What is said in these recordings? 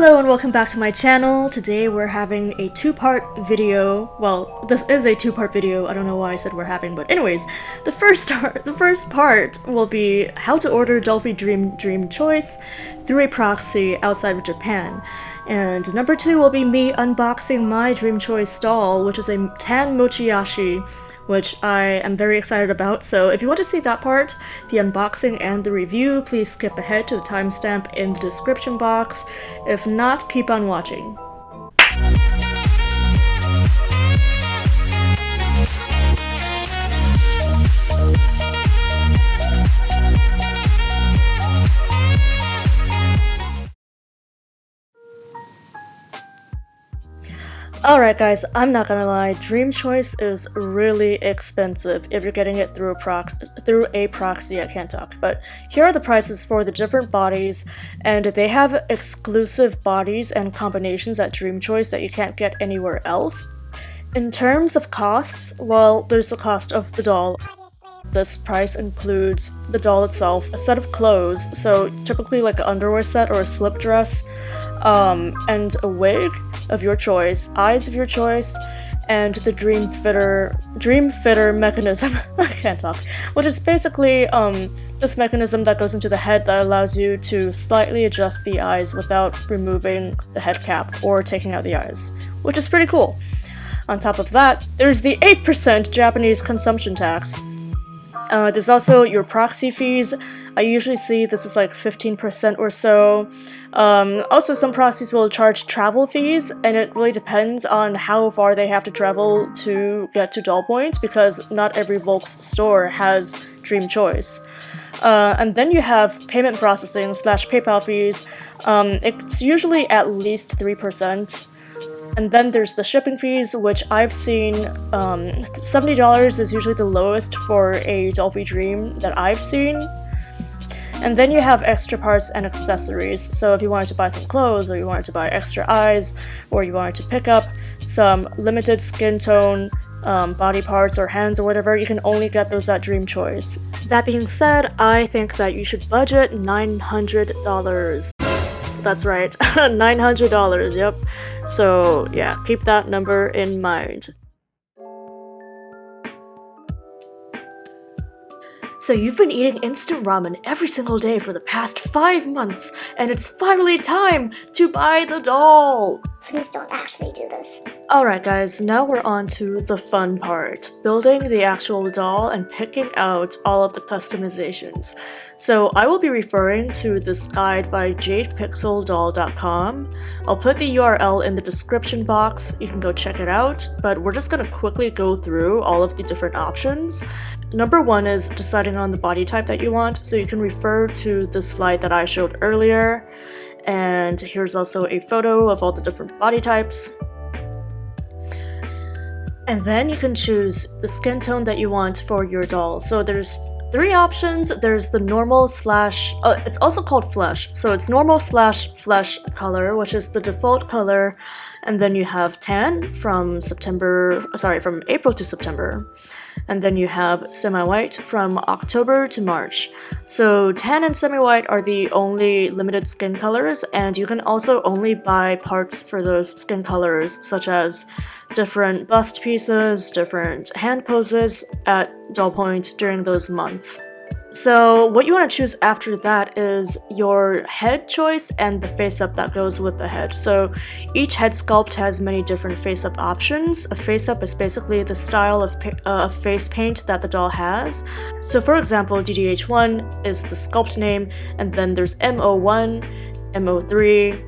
Hello and welcome back to my channel. Today we're having a two-part video. Well, this is a two-part video. I don't know why I said we're having, but anyways, the first part will be how to order Dollfie Dream Choice through a proxy outside of Japan. And number 2 will be me unboxing my Dream Choice doll, which is a tan Mochi ashi, which I am very excited about. So if you want to see that part, the unboxing and the review, please skip ahead to the timestamp in the description box. If not, keep on watching. Alright guys, I'm not gonna lie, Dream Choice is really expensive if you're getting it through a proxy. I can't talk, but here are the prices for the different bodies, and they have exclusive bodies and combinations at Dream Choice that you can't get anywhere else. In terms of costs, well, there's the cost of the doll. This price includes the doll itself, a set of clothes, so typically like an underwear set or a slip dress, and a wig of your choice, eyes of your choice, and the dream fitter mechanism. I can't talk. Which is basically this mechanism that goes into the head that allows you to slightly adjust the eyes without removing the head cap or taking out the eyes, which is pretty cool. On top of that, there's the 8% Japanese consumption tax. There's also your proxy fees. I usually see this is like 15% or so. Also, some proxies will charge travel fees, and it really depends on how far they have to travel to get to DollPoint, because not every Volks store has Dream Choice. And then you have payment processing / PayPal fees. It's usually at least 3%. And then there's the shipping fees, which I've seen, $70 is usually the lowest for a Dollfie Dream that I've seen. And then you have extra parts and accessories, so if you wanted to buy some clothes, or you wanted to buy extra eyes, or you wanted to pick up some limited skin tone body parts or hands or whatever, you can only get those at Dream Choice. That being said, I think that you should budget $900. That's right, $900, yep. So yeah, keep that number in mind. So you've been eating instant ramen every single day for the past 5 months, and it's finally time to buy the doll! Please don't actually do this. Alright guys, now we're on to the fun part, building the actual doll and picking out all of the customizations. So I will be referring to this guide by JadePixelDoll.com. I'll put the URL in the description box, you can go check it out, but we're just gonna quickly go through all of the different options. Number 1 is deciding on the body type that you want, so you can refer to the slide that I showed earlier. And here's also a photo of all the different body types. And then you can choose the skin tone that you want for your doll. So there's 3 options. There's the normal / it's also called flesh. So it's normal / flesh color, which is the default color. And then you have tan from April to September. And then you have semi-white from October to March. So tan and semi-white are the only limited skin colors, and you can also only buy parts for those skin colors, such as different bust pieces, different hand poses at DollPoint during those months. So what you want to choose after that is your head choice and the face-up that goes with the head. So each head sculpt has many different face-up options. A face-up is basically the style of face paint that the doll has. So for example, DDH1 is the sculpt name, and then there's MO1, MO3,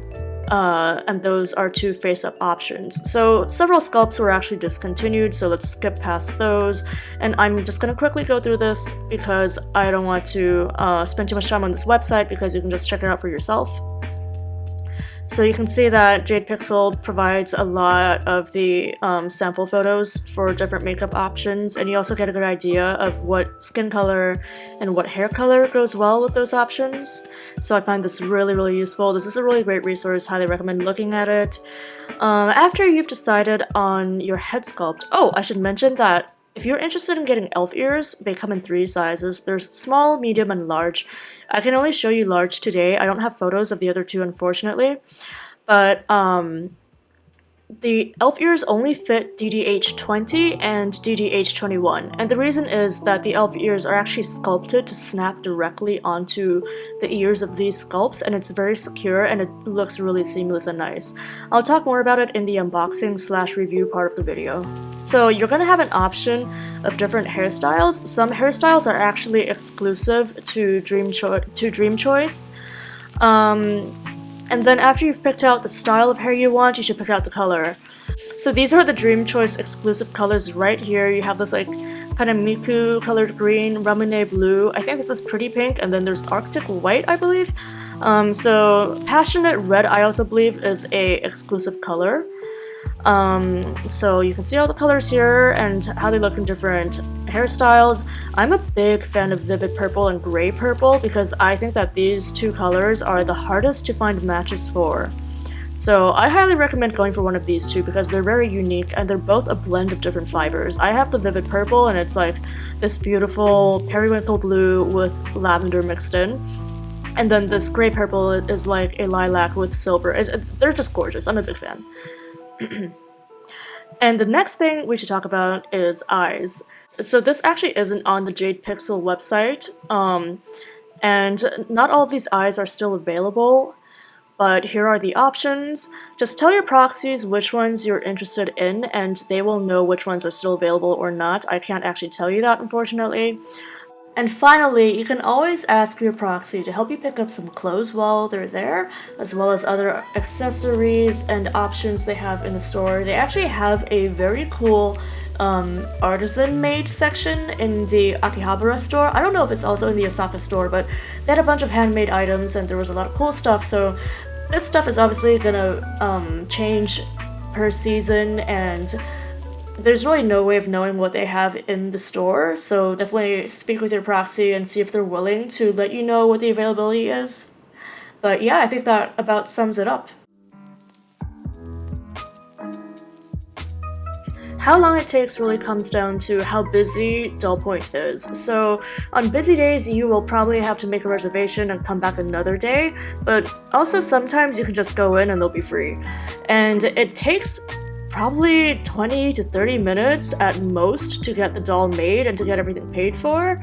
and those are 2 face-up options. So several sculpts were actually discontinued, so let's skip past those. And I'm just gonna quickly go through this because I don't want to spend too much time on this website, because you can just check it out for yourself. So you can see that Jade Pixel provides a lot of the sample photos for different makeup options, and you also get a good idea of what skin color and what hair color goes well with those options. So I find this really useful. This is a really great resource, highly recommend looking at it. After you've decided on your head sculpt, I should mention that if you're interested in getting elf ears, they come in 3 sizes. There's small, medium, and large. I can only show you large today. I don't have photos of the other 2, unfortunately. but the elf ears only fit DDH20 and DDH21, and the reason is that the elf ears are actually sculpted to snap directly onto the ears of these sculpts, and it's very secure and it looks really seamless and nice. I'll talk more about it in the unboxing/review part of the video. So you're gonna have an option of different hairstyles. Some hairstyles are actually exclusive to Dream Choice. And then after you've picked out the style of hair you want, you should pick out the color. So these are the Dream Choice exclusive colors right here. You have this like kind of Miku colored green, Ramune blue. I think this is Pretty Pink, and then there's Arctic White, I believe. So Passionate Red, I also believe, is a exclusive color. So you can see all the colors here and how they look in different hairstyles. I'm a big fan of Vivid Purple and Gray Purple because I think that these two colors are the hardest to find matches for. So I highly recommend going for one of these two because they're very unique and they're both a blend of different fibers. I have the Vivid Purple and it's like this beautiful periwinkle blue with lavender mixed in. And then this Gray Purple is like a lilac with silver. They're just gorgeous. I'm a big fan. And the next thing we should talk about is eyes. So this actually isn't on the Jade Pixel website, and not all of these eyes are still available, but here are the options. Just tell your proxies which ones you're interested in, and they will know which ones are still available or not. I can't actually tell you that, unfortunately. And finally, you can always ask your proxy to help you pick up some clothes while they're there, as well as other accessories and options they have in the store. They actually have a very cool artisan-made section in the Akihabara store. I don't know if it's also in the Osaka store, but they had a bunch of handmade items and there was a lot of cool stuff, so this stuff is obviously gonna change per season, and there's really no way of knowing what they have in the store, so definitely speak with your proxy and see if they're willing to let you know what the availability is. But yeah, I think that about sums it up. How long it takes really comes down to how busy DollPoint is. So on busy days, you will probably have to make a reservation and come back another day, but also sometimes you can just go in and they'll be free. And it takes probably 20 to 30 minutes at most to get the doll made and to get everything paid for.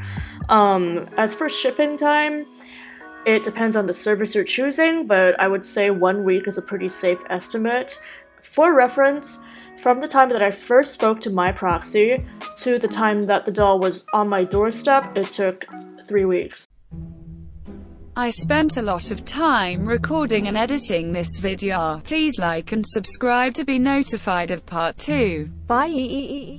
As for shipping time, it depends on the service you're choosing, but I would say 1 week is a pretty safe estimate. For reference, from the time that I first spoke to my proxy to the time that the doll was on my doorstep, it took 3 weeks. I spent a lot of time recording and editing this video. Please like and subscribe to be notified of part 2. Bye.